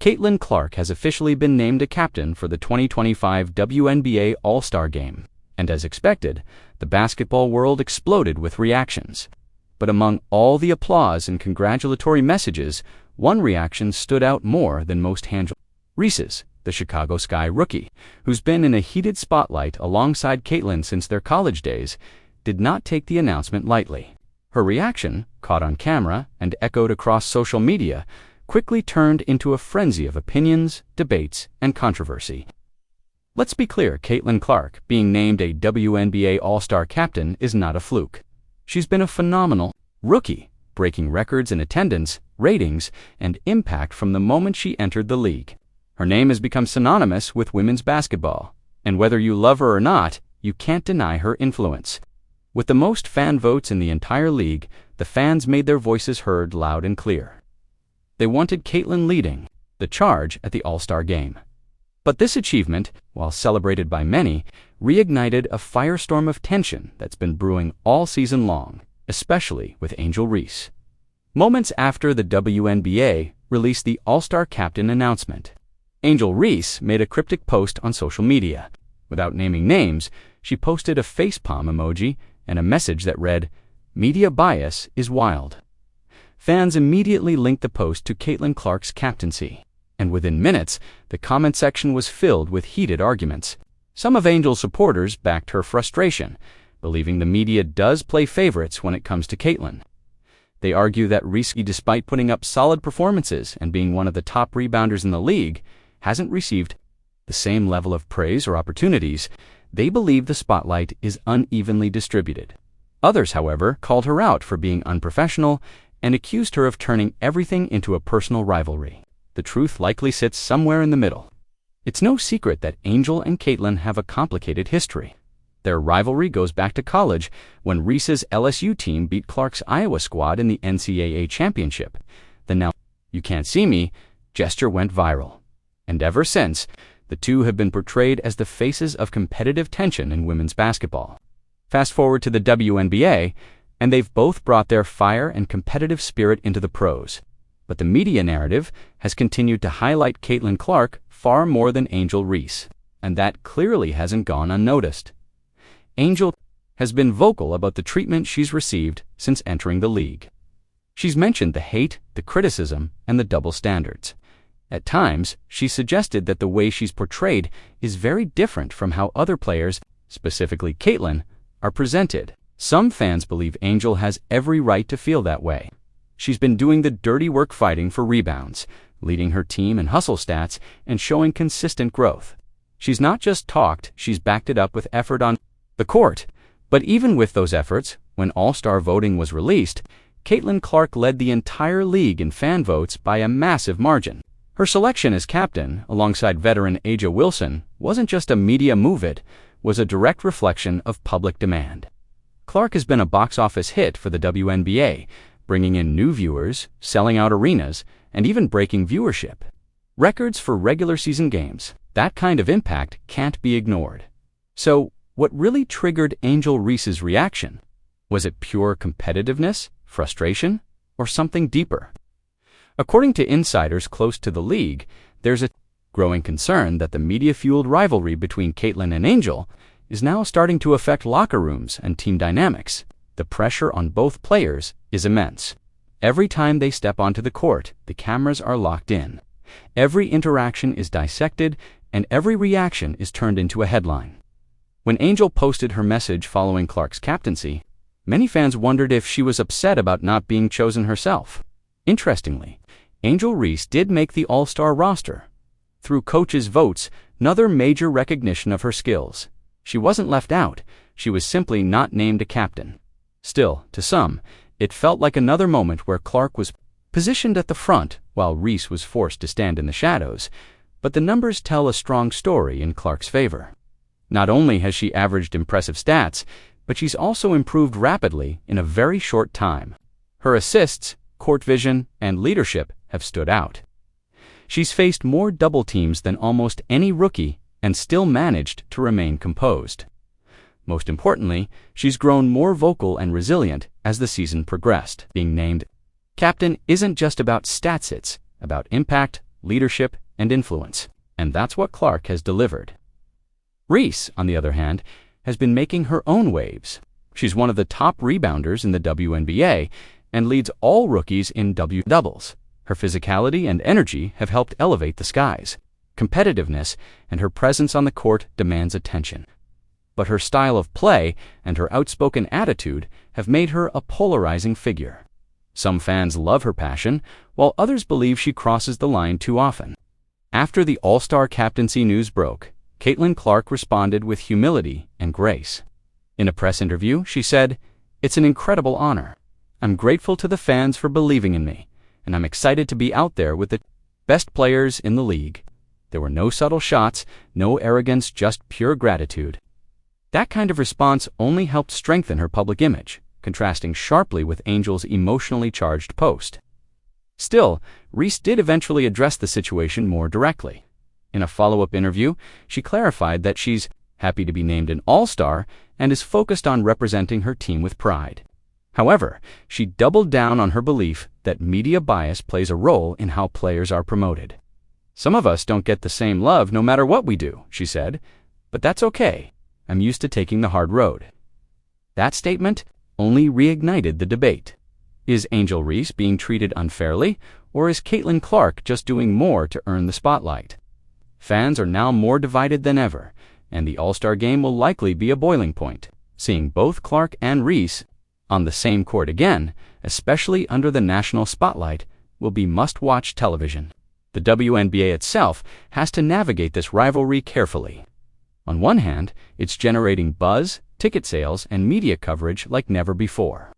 Caitlin Clark has officially been named a captain for the 2025 WNBA All-Star Game, and as expected, the basketball world exploded with reactions. But among all the applause and congratulatory messages, one reaction stood out more than most handled. Reese, the Chicago Sky rookie, who's been in a heated spotlight alongside Caitlin since their college days, did not take the announcement lightly. Her reaction, caught on camera and echoed across social media, quickly turned into a frenzy of opinions, debates, and controversy. Let's be clear, Caitlin Clark being named a WNBA All-Star captain is not a fluke. She's been a phenomenal rookie, breaking records in attendance, ratings, and impact from the moment she entered the league. Her name has become synonymous with women's basketball, and whether you love her or not, you can't deny her influence. With the most fan votes in the entire league, the fans made their voices heard loud and clear. They wanted Caitlin leading the charge at the All-Star Game. But this achievement, while celebrated by many, reignited a firestorm of tension that's been brewing all season long, especially with Angel Reese. Moments after the WNBA released the All-Star captain announcement, Angel Reese made a cryptic post on social media. Without naming names, she posted a facepalm emoji and a message that read, "Media bias is wild." Fans immediately linked the post to Caitlin Clark's captaincy, and within minutes, the comment section was filled with heated arguments. Some of Angel's supporters backed her frustration, believing the media does play favorites when it comes to Caitlin. They argue that Reese, despite putting up solid performances and being one of the top rebounders in the league, hasn't received the same level of praise or opportunities. They believe the spotlight is unevenly distributed. Others, however, called her out for being unprofessional and accused her of turning everything into a personal rivalry. The truth likely sits somewhere in the middle. It's no secret that Angel and Caitlin have a complicated history. Their rivalry goes back to college when Reese's LSU team beat Clark's Iowa squad in the NCAA championship. The "now you can't see me" gesture went viral. And ever since, the two have been portrayed as the faces of competitive tension in women's basketball. Fast forward to the WNBA, and they've both brought their fire and competitive spirit into the pros. But the media narrative has continued to highlight Caitlin Clark far more than Angel Reese, and that clearly hasn't gone unnoticed. Angel has been vocal about the treatment she's received since entering the league. She's mentioned the hate, the criticism, and the double standards. At times, she suggested that the way she's portrayed is very different from how other players, specifically Caitlin, are presented. Some fans believe Angel has every right to feel that way. She's been doing the dirty work fighting for rebounds, leading her team in hustle stats, and showing consistent growth. She's not just talked, she's backed it up with effort on the court. But even with those efforts, when All-Star voting was released, Caitlin Clark led the entire league in fan votes by a massive margin. Her selection as captain, alongside veteran A'ja Wilson, wasn't just a media move, it was a direct reflection of public demand. Clark has been a box office hit for the WNBA, bringing in new viewers, selling out arenas, and even breaking viewership records for regular season games. That kind of impact can't be ignored. So, what really triggered Angel Reese's reaction? Was it pure competitiveness, frustration, or something deeper? According to insiders close to the league, there's a growing concern that the media-fueled rivalry between Caitlin and Angel is now starting to affect locker rooms and team dynamics. The pressure on both players is immense. Every time they step onto the court, the cameras are locked in. Every interaction is dissected, and every reaction is turned into a headline. When Angel posted her message following Clark's captaincy, many fans wondered if she was upset about not being chosen herself. Interestingly, Angel Reese did make the All-Star roster. Through coaches' votes, another major recognition of her skills. She wasn't left out, she was simply not named a captain. Still, to some, it felt like another moment where Clark was positioned at the front while Reese was forced to stand in the shadows, but the numbers tell a strong story in Clark's favor. Not only has she averaged impressive stats, but she's also improved rapidly in a very short time. Her assists, court vision, and leadership have stood out. She's faced more double teams than almost any rookie and still managed to remain composed. Most importantly, she's grown more vocal and resilient as the season progressed. Being named captain isn't just about stats, it's about impact, leadership, and influence. And that's what Clark has delivered. Reese, on the other hand, has been making her own waves. She's one of the top rebounders in the WNBA and leads all rookies in doubles. Her physicality and energy have helped elevate the skies. Competitiveness and her presence on the court demands attention. But her style of play and her outspoken attitude have made her a polarizing figure. Some fans love her passion, while others believe she crosses the line too often. After the All-Star captaincy news broke, Caitlin Clark responded with humility and grace. In a press interview, she said, "It's an incredible honor. I'm grateful to the fans for believing in me, and I'm excited to be out there with the best players in the league." There were no subtle shots, no arrogance, just pure gratitude. That kind of response only helped strengthen her public image, contrasting sharply with Angel's emotionally charged post. Still, Reese did eventually address the situation more directly. In a follow-up interview, she clarified that she's happy to be named an All-Star and is focused on representing her team with pride. However, she doubled down on her belief that media bias plays a role in how players are promoted. "Some of us don't get the same love no matter what we do," she said, "but that's okay. I'm used to taking the hard road." That statement only reignited the debate. Is Angel Reese being treated unfairly, or is Caitlin Clark just doing more to earn the spotlight? Fans are now more divided than ever, and the All-Star game will likely be a boiling point. Seeing both Clark and Reese on the same court again, especially under the national spotlight, will be must-watch television. The WNBA itself has to navigate this rivalry carefully. On one hand, it's generating buzz, ticket sales, and media coverage like never before.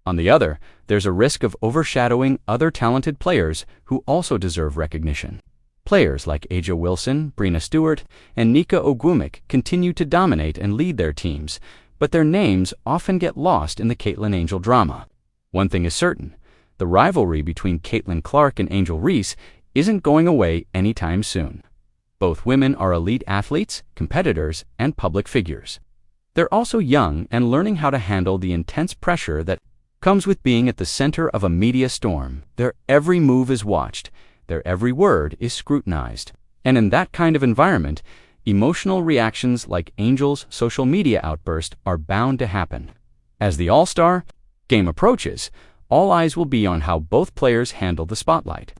On the other, there's a risk of overshadowing other talented players who also deserve recognition. Players like A'ja Wilson, Breanna Stewart, and Nika Ogwumike continue to dominate and lead their teams, but their names often get lost in the Caitlin Angel drama. One thing is certain, the rivalry between Caitlin Clark and Angel Reese isn't going away anytime soon. Both women are elite athletes, competitors, and public figures. They're also young and learning how to handle the intense pressure that comes with being at the center of a media storm. Their every move is watched, their every word is scrutinized. And in that kind of environment, emotional reactions like Angel's social media outburst are bound to happen. As the All-Star game approaches, all eyes will be on how both players handle the spotlight.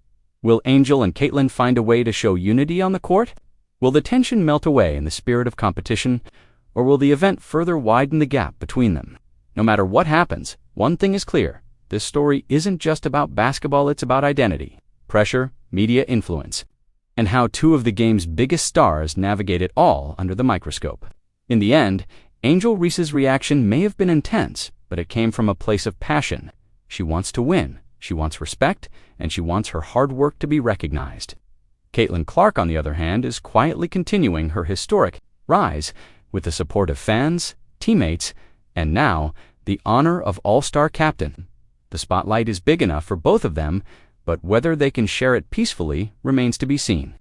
Will Angel and Caitlin find a way to show unity on the court? Will the tension melt away in the spirit of competition, or will the event further widen the gap between them? No matter what happens, one thing is clear: this story isn't just about basketball, it's about identity, pressure, media influence, and how two of the game's biggest stars navigate it all under the microscope. In the end, Angel Reese's reaction may have been intense, but it came from a place of passion. She wants to win, she wants respect, and she wants her hard work to be recognized. Caitlin Clark, on the other hand, is quietly continuing her historic rise with the support of fans, teammates, and now the honor of All-Star captain. The spotlight is big enough for both of them, but whether they can share it peacefully remains to be seen.